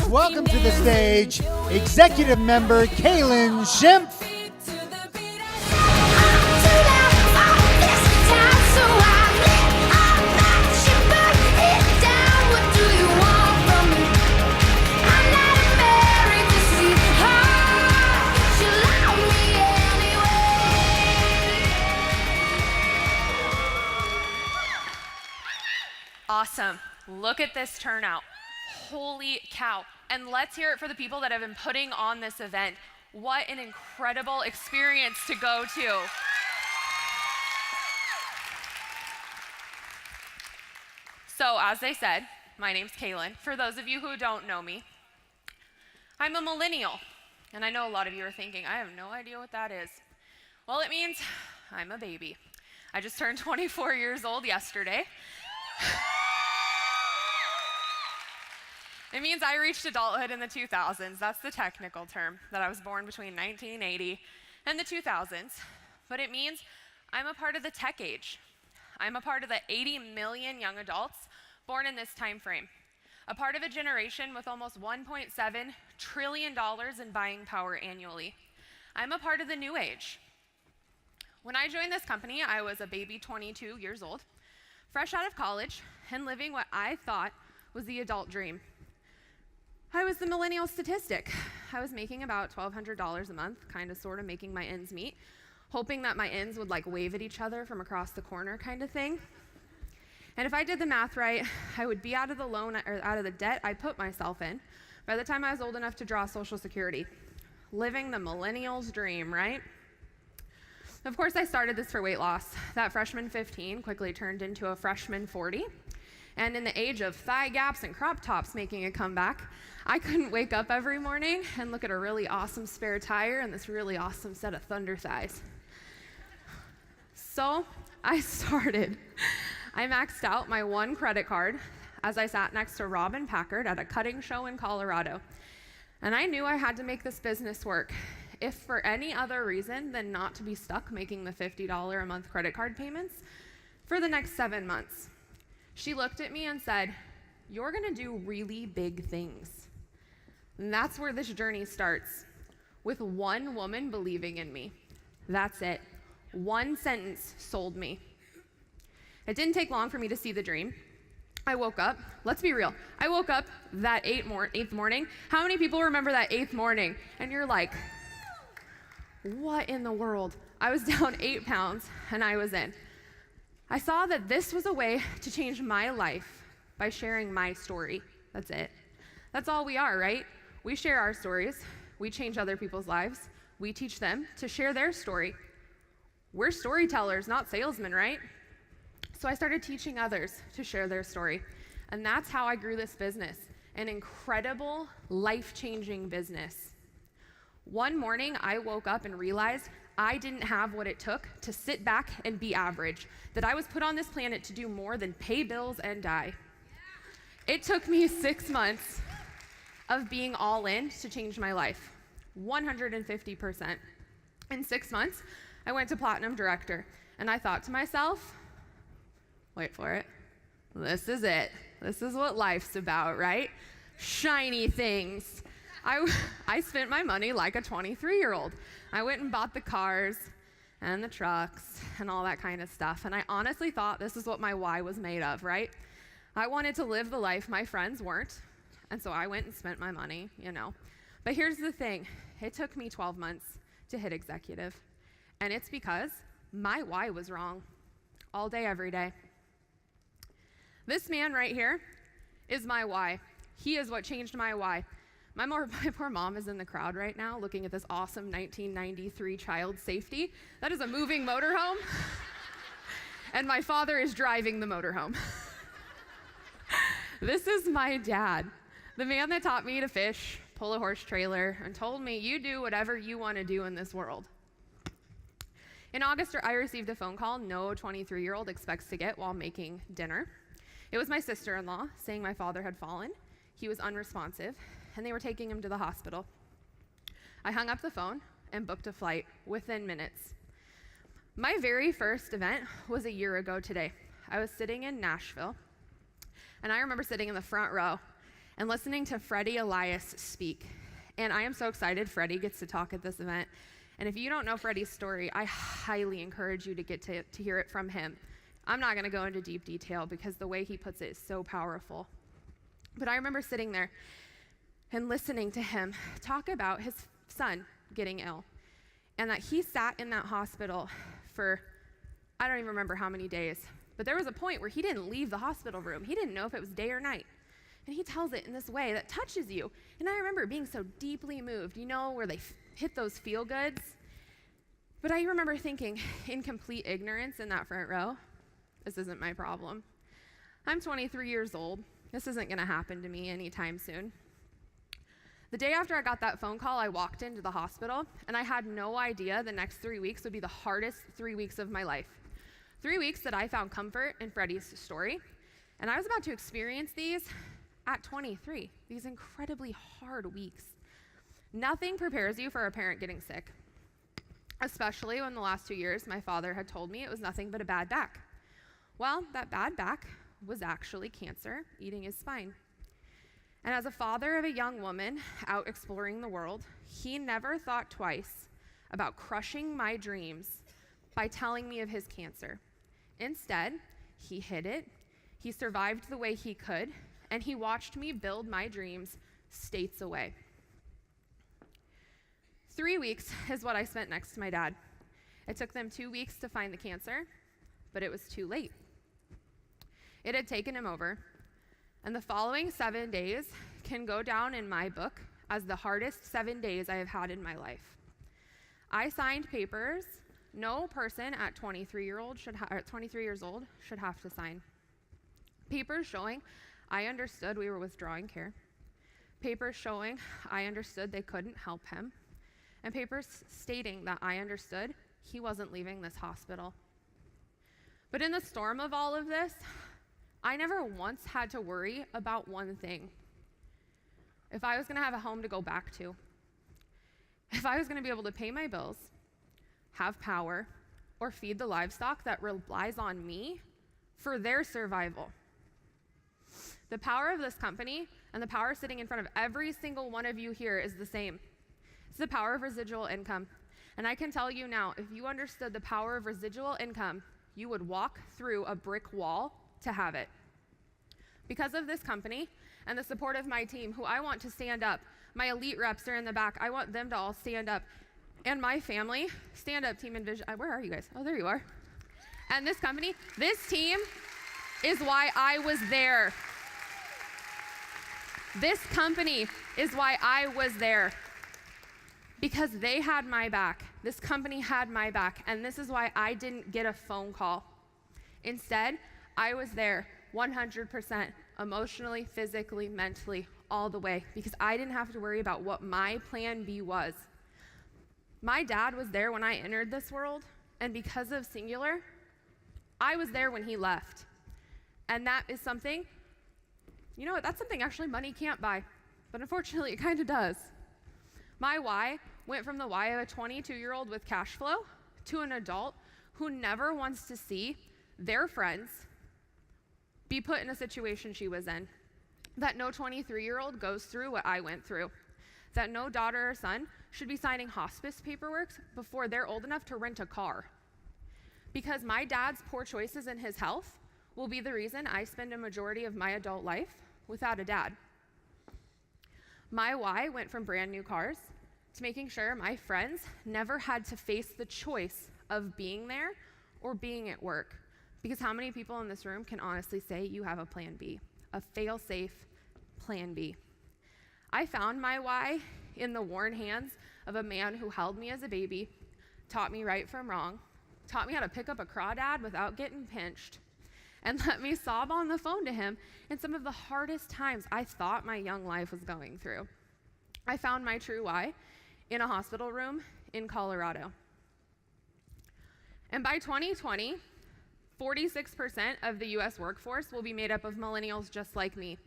welcome to the stage, executive member Kaylin Schimpf. Awesome. Look at this turnout. Holy cow. And let's hear it for the people that have been putting on this event. What an incredible experience to go to. So, as they said, my name's Kaylin. For those of you who don't know me, I'm a millennial. And I know a lot of you are thinking, I have no idea what that is. Well, it means I'm a baby. I just turned 24 years old yesterday. It means I reached adulthood in the 2000s. That's the technical term, that I was born between 1980 and the 2000s. But it means I'm a part of the tech age. I'm a part of the 80 million young adults born in this time frame. A part of a generation with almost $1.7 trillion in buying power annually. I'm a part of the new age. When I joined this company, I was a baby 22 years old, fresh out of college, and living what I thought was the adult dream. I was the millennial statistic. I was making about $1,200 a month, kind of sort of making my ends meet, hoping that my ends would like wave at each other from across the corner kind of thing. And if I did the math right, I would be out of the loan or out of the debt I put myself in by the time I was old enough to draw Social Security. Living the millennial's dream, right? Of course, I started this for weight loss. That freshman 15 quickly turned into a freshman 40. And in the age of thigh gaps and crop tops making a comeback, I couldn't wake up every morning and look at a really awesome spare tire and this really awesome set of thunder thighs. So I started. I maxed out my one credit card as I sat next to Robin Packard at a cutting show in Colorado. And I knew I had to make this business work, if for any other reason than not to be stuck making the $50 a month credit card payments for the next 7 months. She looked at me and said, "You're gonna do really big things." And that's where this journey starts, with one woman believing in me. That's it. One sentence sold me. It didn't take long for me to see the dream. I woke up, let's be real, I woke up that eighth morning. How many people remember that 8th morning? And you're like, what in the world? I was down 8 pounds and I was in. I saw that this was a way to change my life by sharing my story. That's it. That's all we are, right? We share our stories. We change other people's lives. We teach them to share their story. We're storytellers, not salesmen, right? So I started teaching others to share their story. And that's how I grew this business, an incredible, life-changing business. One morning, I woke up and realized I didn't have what it took to sit back and be average, that I was put on this planet to do more than pay bills and die. It took me 6 months of being all in to change my life, 150%. In 6 months, I went to Platinum Director, and I thought to myself, wait for it, this is it. This is what life's about, right? Shiny things. I spent my money like a 23-year-old. I went and bought the cars and the trucks and all that kind of stuff. And I honestly thought this is what my why was made of, right? I wanted to live the life my friends weren't. And so I went and spent my money, you know. But here's the thing. It took me 12 months to hit executive. And it's because my why was wrong all day, every day. This man right here is my why. He is what changed my why. My poor mom is in the crowd right now looking at this awesome 1993 child safety. That is a moving motorhome. And my father is driving the motorhome. This is my dad, the man that taught me to fish, pull a horse trailer, and told me, you do whatever you want to do in this world. In August, I received a phone call no 23-year-old expects to get while making dinner. It was my sister-in-law saying my father had fallen. He was unresponsive, and they were taking him to the hospital. I hung up the phone and booked a flight within minutes. My very first event was a year ago today. I was sitting in Nashville, and I remember sitting in the front row, and listening to Freddie Elias speak. And I am so excited Freddie gets to talk at this event. And if you don't know Freddie's story, I highly encourage you to get to hear it from him. I'm not going to go into deep detail because the way he puts it is so powerful. But I remember sitting there and listening to him talk about his son getting ill, and that he sat in that hospital for, I don't even remember how many days, but there was a point where he didn't leave the hospital room. He didn't know if it was day or night. And he tells it in this way that touches you. And I remember being so deeply moved, you know, where they hit those feel goods. But I remember thinking, in complete ignorance in that front row, this isn't my problem. I'm 23 years old. This isn't going to happen to me anytime soon. The day after I got that phone call, I walked into the hospital, and I had no idea the next 3 weeks would be the hardest 3 weeks of my life. 3 weeks that I found comfort in Freddie's story, and I was about to experience these at 23, these incredibly hard weeks. Nothing prepares you for a parent getting sick, especially when the last 2 years my father had told me it was nothing but a bad back. Well, that bad back was actually cancer eating his spine. And as a father of a young woman out exploring the world, he never thought twice about crushing my dreams by telling me of his cancer. Instead, he hid it, he survived the way he could, and he watched me build my dreams states away. 3 weeks is what I spent next to my dad. It took them 2 weeks to find the cancer, but it was too late. It had taken him over. And the following 7 days can go down in my book as the hardest 7 days I have had in my life. I signed papers no person at 23 years old should have to sign. Papers showing I understood we were withdrawing care. Papers showing I understood they couldn't help him. And papers stating that I understood he wasn't leaving this hospital. But in the storm of all of this, I never once had to worry about one thing. If I was going to have a home to go back to, if I was going to be able to pay my bills, have power, or feed the livestock that relies on me for their survival. The power of this company and the power sitting in front of every single one of you here is the same. It's the power of residual income. And I can tell you now, if you understood the power of residual income, you would walk through a brick wall to have it. Because of this company and the support of my team, who I want to stand up, my elite reps are in the back, I want them to all stand up. And my family, stand up, Team Envision. Where are you guys? Oh, there you are. And this company, this team is why I was there. This company is why I was there. Because they had my back. This company had my back. And this is why I didn't get a phone call. Instead, I was there 100%, emotionally, physically, mentally, all the way, because I didn't have to worry about what my plan B was. My dad was there when I entered this world, and because of Singular, I was there when he left. And that is something, you know what, that's something actually money can't buy, but unfortunately it kind of does. My why went from the why of a 22-year-old with cash flow to an adult who never wants to see their friends be put in a situation she was in. That no 23-year-old goes through what I went through. That no daughter or son should be signing hospice paperwork before they're old enough to rent a car. Because my dad's poor choices in his health will be the reason I spend a majority of my adult life without a dad. My why went from brand new cars to making sure my friends never had to face the choice of being there or being at work. Because how many people in this room can honestly say you have a plan B, a fail-safe plan B? I found my why in the worn hands of a man who held me as a baby, taught me right from wrong, taught me how to pick up a crawdad without getting pinched, and let me sob on the phone to him in some of the hardest times I thought my young life was going through. I found my true why in a hospital room in Colorado. And by 2020, 46% of the US workforce will be made up of millennials just like me.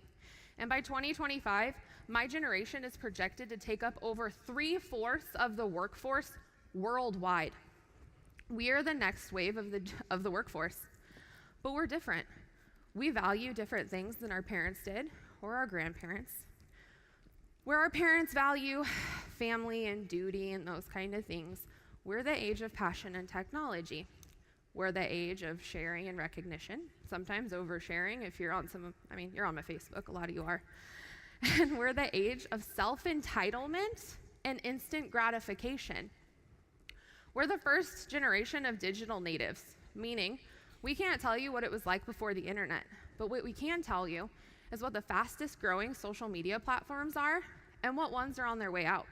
And by 2025, my generation is projected to take up over 3/4 of the workforce worldwide. We are the next wave of the workforce, but we're different. We value different things than our parents did. or our grandparents, where our parents value family and duty and those kind of things. We're the age of passion and technology. We're the age of sharing and recognition, sometimes oversharing if you're on you're on my Facebook, a lot of you are. And we're the age of self-entitlement and instant gratification. We're the first generation of digital natives, meaning we can't tell you what it was like before the internet, but what we can tell you is what the fastest growing social media platforms are and what ones are on their way out.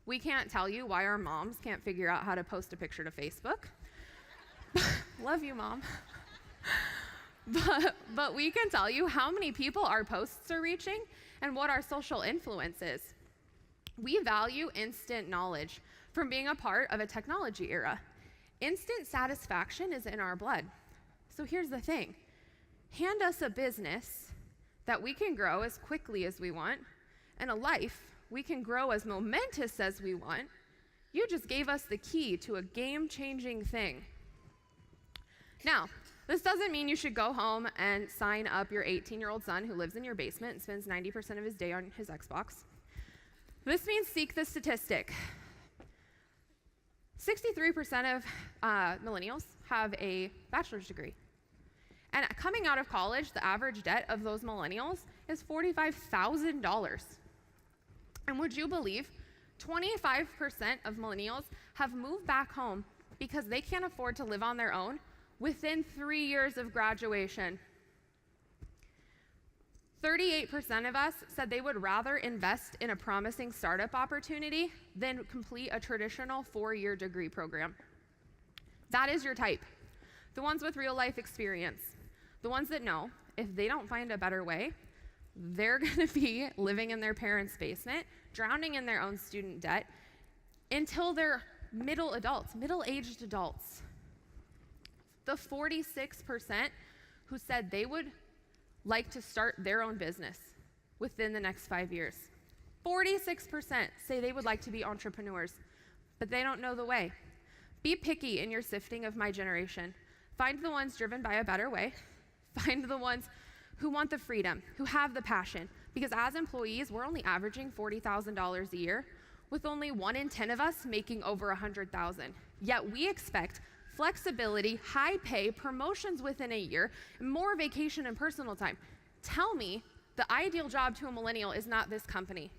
We can't tell you why our moms can't figure out how to post a picture to Facebook. Love you, Mom. But we can tell you how many people our posts are reaching and what our social influence is. We value instant knowledge from being a part of a technology era. Instant satisfaction is in our blood. So here's the thing. Hand us a business that we can grow as quickly as we want, and a life we can grow as momentous as we want. You just gave us the key to a game-changing thing. Now, this doesn't mean you should go home and sign up your 18-year-old son who lives in your basement and spends 90% of his day on his Xbox. This means seek the statistic. 63% of millennials have a bachelor's degree. And coming out of college, the average debt of those millennials is $45,000. And would you believe 25% of millennials have moved back home because they can't afford to live on their own within 3 years of graduation? 38% of us said they would rather invest in a promising startup opportunity than complete a traditional 4-year degree program. That is your type. The ones with real life experience. The ones that know if they don't find a better way, they're gonna be living in their parents' basement, drowning in their own student debt until they're middle-aged adults. The 46% who said they would like to start their own business within the next 5 years. 46% say they would like to be entrepreneurs, but they don't know the way. Be picky in your sifting of my generation. Find the ones driven by a better way. Find the ones who want the freedom, who have the passion. Because as employees, we're only averaging $40,000 a year, with only 1 in 10 of us making over $100,000. Yet we expect flexibility, high pay, promotions within a year, more vacation and personal time. Tell me the ideal job to a millennial is not this company.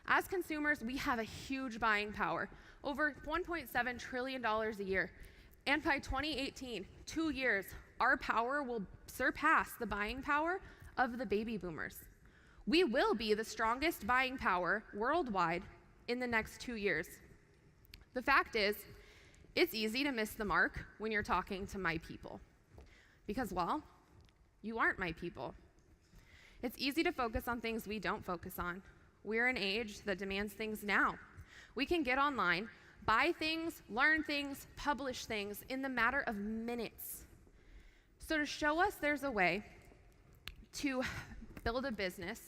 As consumers, we have a huge buying power, over $1.7 trillion a year. And by 2018, 2 years, our power will surpass the buying power of the baby boomers. We will be the strongest buying power worldwide in the next 2 years. The fact is, it's easy to miss the mark when you're talking to my people. Because, well, you aren't my people. It's easy to focus on things we don't focus on. We're an age that demands things now. We can get online, buy things, learn things, publish things in the matter of minutes. So to show us there's a way to build a business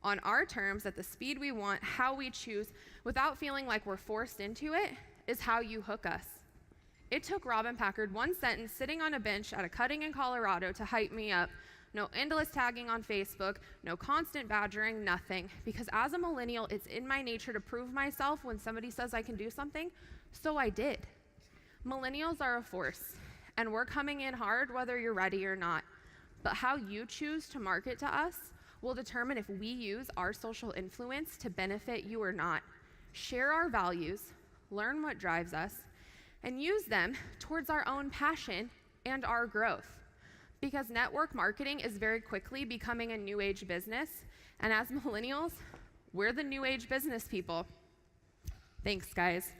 on our terms at the speed we want, how we choose, without feeling like we're forced into it, is how you hook us. It took Robin Packard 1 sentence sitting on a bench at a cutting in Colorado to hype me up. No endless tagging on Facebook, no constant badgering, nothing. Because as a millennial, it's in my nature to prove myself when somebody says I can do something, so I did. Millennials are a force, and we're coming in hard whether you're ready or not. But how you choose to market to us will determine if we use our social influence to benefit you or not. Share our values, learn what drives us, and use them towards our own passion and our growth. Because network marketing is very quickly becoming a new age business, and as millennials, we're the new age business people. Thanks, guys.